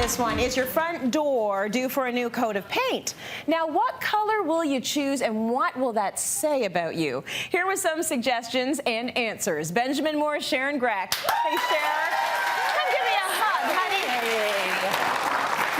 this one. Is your front door due for a new coat of paint? Now, what color will you choose and what will that say about you? Here were some suggestions and answers. Benjamin Moore, Sharon Grech. Hey, Sharon. Come give me a hug, honey.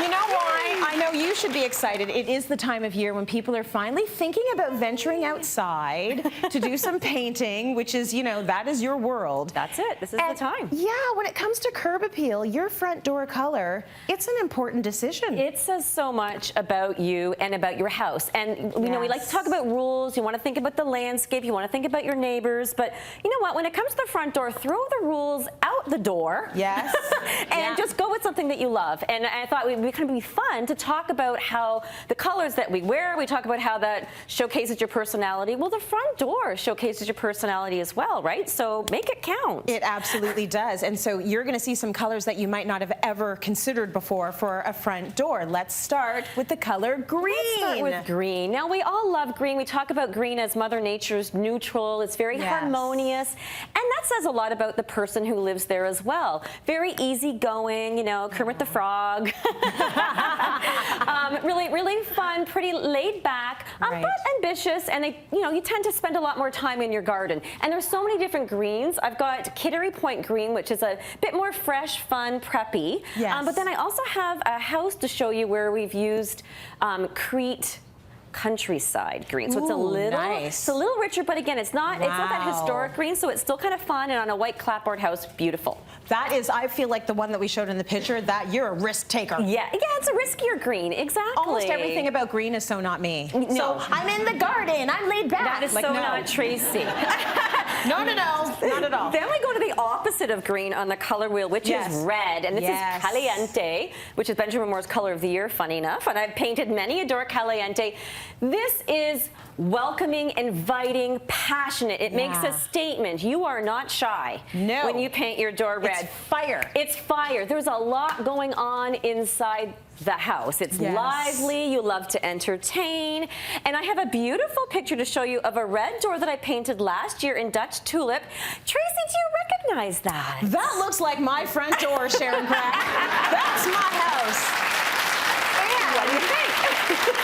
You know why? I know you should be excited. It is the time of year when people are finally thinking about venturing outside to do some painting, which is, you know, that is your world. That's it. This is the time. Yeah, when it comes to curb appeal, your front door color, it's an important decision. It says so much about you and about your house. And, you know, we like to talk about rules. You want to think about the landscape. You want to think about your neighbors. But you know what? When it comes to the front door, throw the rules out the door. Yes. And just go with something that you love. And I thought it would kind of be fun to talk about how the colors that we wear, we talk about how that showcases your personality. Well, the front door showcases your personality as well, right? So make it count. It absolutely does. And so you're going to see some colors that you might not have ever considered before for a front door. Let's start with the color green. Let's start with green. Now, we all love green. We talk about green as Mother Nature's neutral. It's very harmonious. And that says a lot about the person who lives there as well. Very easygoing, you know, Kermit the Frog. Really fun, pretty laid back, but ambitious. And they, you know, you tend to spend a lot more time in your garden. And there's so many different greens. I've got Kittery Point Green, which is a bit more fresh, fun, preppy. Yes. But then I also have a house to show you where we've used Crete countryside green. So it's a little it's a little richer, but again, it's not that historic green, so it's still kind of fun, and on a white clapboard house, beautiful. That is, I feel like the one that we showed in the picture, that you're a risk taker. Yeah, it's a riskier green, exactly. Almost everything about green is so not me. No. So I'm in the garden, I'm laid back. That is like, so not Tracy. No, not at all. Then we go to the opposite of green on the color wheel, which is red, and this is Caliente, which is Benjamin Moore's color of the year, funny enough, and I've painted many a door Caliente. This is welcoming, inviting, passionate. It makes a statement. You are not shy when you paint your door red. It's fire. It's fire. There's a lot going on inside the house. It's lively. You love to entertain. And I have a beautiful picture to show you of a red door that I painted last year in Dutch Tulip. Tracy, do you recognize that? That looks like my front door, Sharon Grech. That's my house. And what do you think?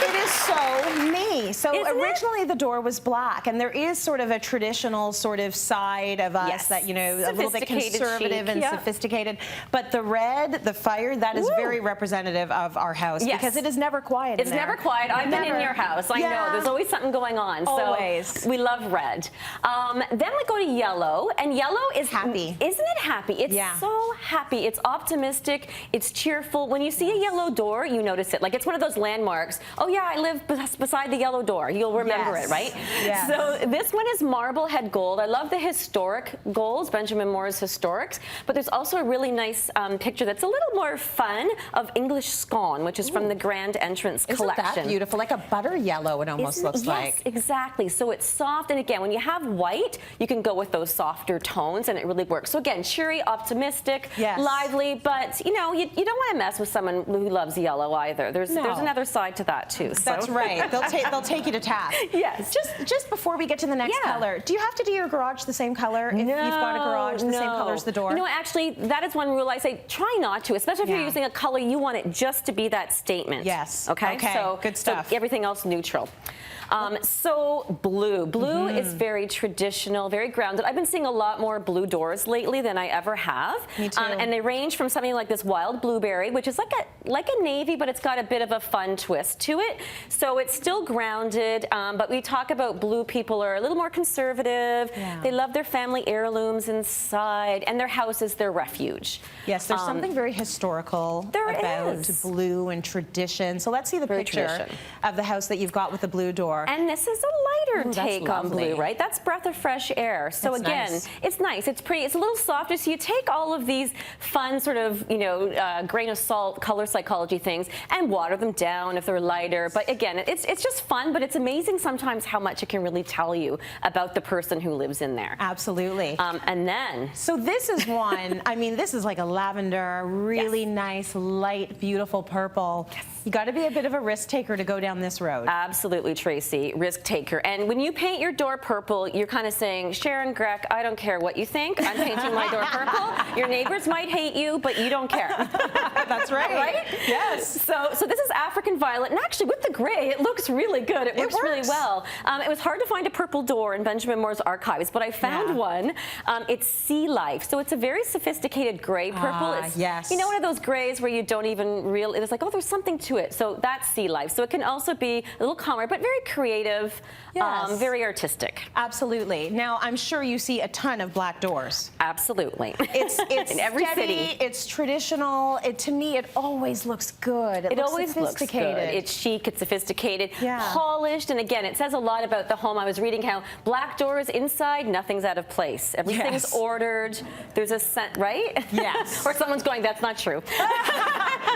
It is so me. So originally the door was black, and there is sort of a traditional sort of side of us that, you know, a little bit conservative and sophisticated. But the red, the fire, that is very representative of our house because it is never quiet. It's never quiet. I've been in your house. I know. There's always something going on. Always. So we love red. Then we go to yellow, and yellow is happy. Isn't it happy? It's so happy. It's optimistic. It's cheerful. When you see a yellow door, you notice it. Like it's one of those landmarks. Oh yeah, I live beside the yellow door. You'll remember it, right? Yes. So this one is Marblehead Gold. I love the historic golds, Benjamin Moore's historics, but there's also a really nice picture that's a little more fun of English scone, which is from the Grand Entrance collection. Isn't that beautiful? Like a butter yellow, it almost looks like. Yes, exactly. So it's soft, and again, when you have white, you can go with those softer tones, and it really works. So again, cheery, optimistic, lively, but you know, you don't want to mess with someone who loves yellow either. There's another side to that too. So. That's right. They'll take you to task. Yes. Just before we get to the next color, do you have to do your garage the same color if you've got a garage the same color as the door? You know, actually, that is one rule I say try not to, especially if you're using a color you want it just to be that statement. Yes. Okay. So good stuff. So everything else neutral. So blue. Blue is very traditional, very grounded. I've been seeing a lot more blue doors lately than I ever have. Me too. And they range from something like this wild blueberry, which is like a navy, but it's got a bit of a fun twist to it. So it's still grounded, but we talk about blue people are a little more conservative. They love their family heirlooms inside, and their house is their refuge. Yes, there's something very historical about blue and tradition. So let's see the picture of the house that you've got with the blue door. And this is a lighter take on blue, right? That's breath of fresh air. So again, it's nice. It's pretty. It's a little softer. So you take all of these fun sort of, you know, grain of salt color psychology things and water them down if they're lighter. But again, it's just fun, but it's amazing sometimes how much it can really tell you about the person who lives in there. Absolutely. And then. So this is one, I mean, this is like a lavender, really nice, light, beautiful purple. You got to be a bit of a risk taker to go down this road. Absolutely, Tracy, risk taker. And when you paint your door purple, you're kind of saying, Sharon Grech, I don't care what you think. I'm painting my door purple. Your neighbors might hate you, but you don't care. That's That's right. Right? Yes. So this is African violet, and actually with the gray, it looks really good. It works really well. It was hard to find a purple door in Benjamin Moore's archives, but I found one. It's Sea Life, so it's a very sophisticated gray purple. It's, yes. You know, one of those grays where you don't even realize, it's like, oh, there's something to it. So that's Sea Life. So it can also be a little calmer, but very creative, very artistic. Absolutely. Now, I'm sure you see a ton of black doors. Absolutely. It's in every city. It's traditional. To me, it always looks good. It looks always looks good. It's chic, it's sophisticated, polished, and again, it says a lot about the home. I was reading how black doors inside, nothing's out of place. Everything's ordered. There's a scent, right? Yes. Or someone's going, that's not true.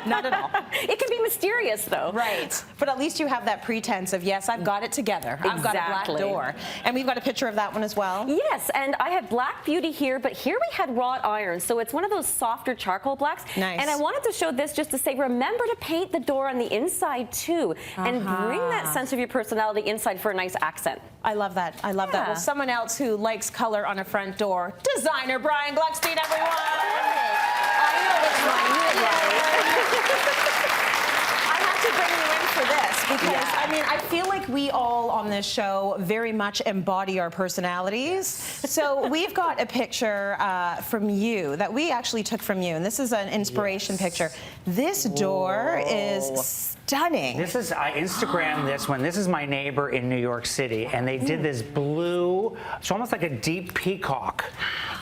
Not at all. It can be mysterious, though. Right. But at least you have that pretense of, yes, I've got it together. I've got a black door. And we've got a picture of that one as well. Yes, and I have Black Beauty here, but here we had wrought iron. So it's one of those softer charcoal blacks. Nice. And I wanted to show this just to say, remember to paint the door on the inside, too, and bring that sense of your personality inside for a nice accent. I love that. I love that. Well, someone else who likes color on a front door, designer Brian Gluckstein, everyone. I know which one. I have to bring you in for this because, I mean, I feel like we all on this show very much embody our personalities. So we've got a picture from you that we actually took from you, and this is an inspiration picture. This door is stunning. This is, I Instagrammed this one. This is my neighbor in New York City, and they did this blue, it's almost like a deep peacock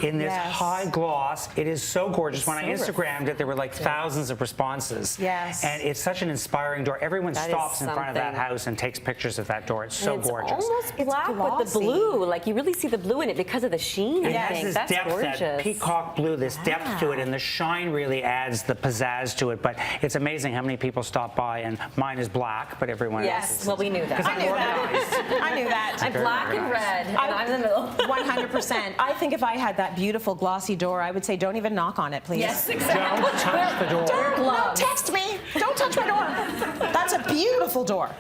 in this high gloss. It is so gorgeous. When I Instagrammed it, there were like thousands of responses. Yes. And it's such an inspiring door. Everyone stops in front of that house and takes pictures of that door. It's so gorgeous. It's almost black with the blue. Like, you really see the blue in it because of the sheen, I think. This That's depth, gorgeous. that peacock blue, this depth to it, and the shine really adds the pizzazz to it. But it's amazing how many people stop by, and mine is black, but everyone else is. Well, we knew that. I knew that. I knew that. I'm black and red, and I'm in the middle. 100%. I think if I had that beautiful glossy door, I would say, don't even knock on it, please. Yes, exactly. Don't touch the door. Don't text me. Don't touch my door. That's a beautiful door.